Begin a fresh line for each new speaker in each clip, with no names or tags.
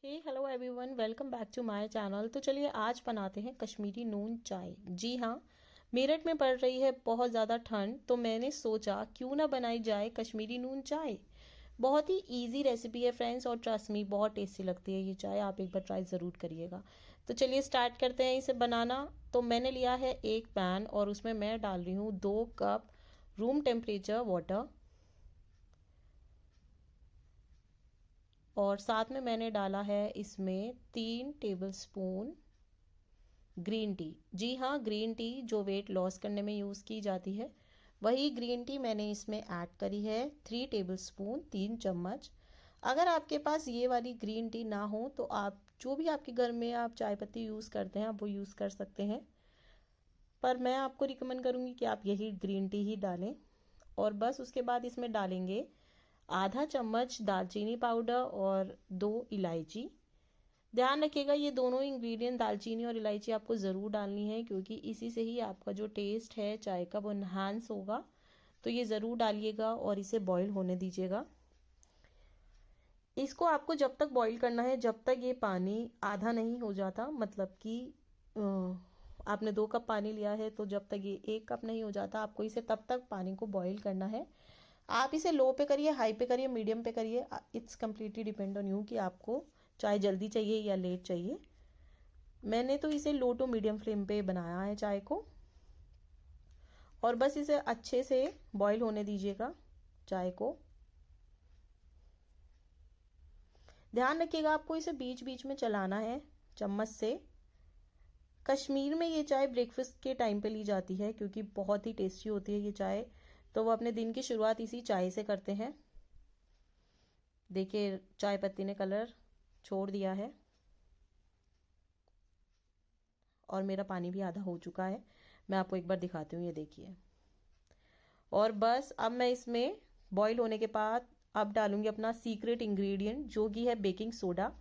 Hey hello everyone, welcome back to my channel. तो चलिए आज बनाते हैं कश्मीरी नून चाय। जी हाँ, मेरठ में पड़ रही है बहुत ज़्यादा ठंड, तो मैंने सोचा क्यों ना बनाई जाए कश्मीरी नून चाय। बहुत ही इजी रेसिपी है फ्रेंड्स, और ट्रस्ट मी बहुत टेस्टी लगती है ये चाय। आप एक बार ट्राई ज़रूर करिएगा। तो चलिए स्टार्ट करते हैं इसे बनाना। तो मैंने लिया है एक पैन और उसमें मैं डाल रही हूँ 2 कप रूम टेम्परेचर वाटर, और साथ में मैंने डाला है इसमें 3 टेबलस्पून ग्रीन टी। जी हाँ, ग्रीन टी जो वेट लॉस करने में यूज़ की जाती है, वही ग्रीन टी मैंने इसमें ऐड करी है 3 टेबलस्पून, 3 चम्मच। अगर आपके पास ये वाली ग्रीन टी ना हो तो आप जो भी आपके घर में आप चाय पत्ती यूज़ करते हैं आप वो यूज़ कर सकते हैं, पर मैं आपको रिकमेंड करूँगी कि आप यही ग्रीन टी ही डालें। और बस उसके बाद इसमें डालेंगे आधा चम्मच दालचीनी पाउडर और 2 इलायची। ध्यान रखिएगा ये दोनों इंग्रेडिएंट दालचीनी और इलायची आपको ज़रूर डालनी है, क्योंकि इसी से ही आपका जो टेस्ट है चाय का वो इन्हांस होगा। तो ये ज़रूर डालिएगा और इसे बॉईल होने दीजिएगा। इसको आपको जब तक बॉईल करना है जब तक ये पानी आधा नहीं हो जाता, मतलब कि आपने 2 कप पानी लिया है तो जब तक ये 1 कप नहीं हो जाता आपको इसे तब तक पानी को बॉईल करना है। आप इसे लो पे करिए, हाई पे करिए, मीडियम पे करिए, it's completely depend on you कि आपको चाय जल्दी चाहिए या लेट चाहिए। मैंने तो इसे लो टू मीडियम फ्लेम पे बनाया है चाय को, और बस इसे अच्छे से बॉईल होने दीजिएगा चाय को। ध्यान रखिएगा आपको इसे बीच बीच में चलाना है चम्मच से। कश्मीर में ये चाय ब्रेकफास्ट के टाइम पे ली जाती है क्योंकि बहुत ही टेस्टी होती है ये चाय, तो वो अपने दिन की शुरुआत इसी चाय से करते हैं। देखिए चाय पत्ती ने कलर छोड़ दिया है और मेरा पानी भी आधा हो चुका है। मैं आपको एक बार दिखाती हूँ, ये देखिए। और बस अब मैं इसमें बॉईल होने के बाद अब डालूंगी अपना सीक्रेट इंग्रेडिएंट जो कि है बेकिंग सोडा।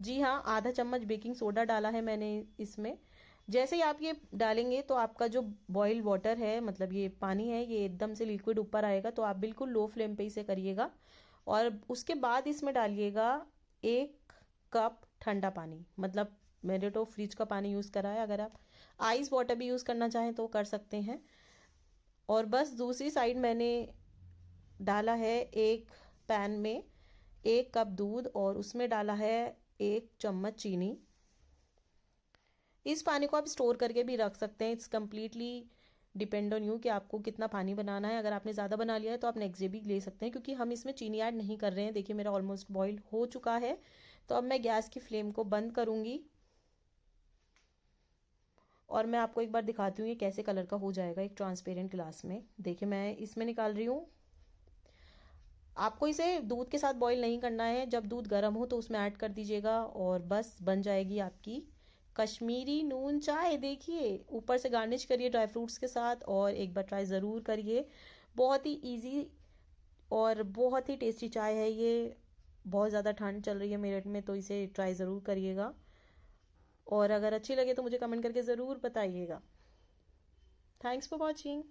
जी हाँ, आधा चम्मच बेकिंग सोडा डाला है मैंने इसमें। जैसे ही आप ये डालेंगे तो आपका जो बॉईल वाटर है, मतलब ये पानी है, ये एकदम से लिक्विड ऊपर आएगा। तो आप बिल्कुल लो फ्लेम पे इसे करिएगा और उसके बाद इसमें डालिएगा 1 कप ठंडा पानी। मतलब मैंने तो फ्रिज का पानी यूज़ करा है, अगर आप आइस वाटर भी यूज़ करना चाहें तो कर सकते हैं। और बस दूसरी साइड मैंने डाला है एक पैन में 1 कप दूध और उसमें डाला है 1 चम्मच चीनी। इस पानी को आप स्टोर करके भी रख सकते हैं, it's completely depend on you कि आपको कितना पानी बनाना है। अगर आपने ज़्यादा बना लिया है तो आप नेक्स्ट डे भी ले सकते हैं, क्योंकि हम इसमें चीनी ऐड नहीं कर रहे हैं। देखिए मेरा ऑलमोस्ट बॉईल हो चुका है। तो अब मैं गैस की फ्लेम को बंद करूंगी और मैं आपको एक बार दिखाती हूँ ये कैसे कलर का हो जाएगा एक ट्रांसपेरेंट ग्लास में। देखिए मैं इसमें निकाल रही हूँ। आपको इसे दूध के साथ बॉईल नहीं करना है, जब दूध गर्म हो तो उसमें ऐड कर दीजिएगा और बस बन जाएगी आपकी कश्मीरी नून चाय। देखिए ऊपर से गार्निश करिए ड्राई फ्रूट्स के साथ और एक बार ट्राई ज़रूर करिए। बहुत ही इजी और बहुत ही टेस्टी चाय है ये। बहुत ज़्यादा ठंड चल रही है मेरठ में, तो इसे ट्राई ज़रूर करिएगा और अगर अच्छी लगे तो मुझे कमेंट करके ज़रूर बताइएगा। Thanks for watching.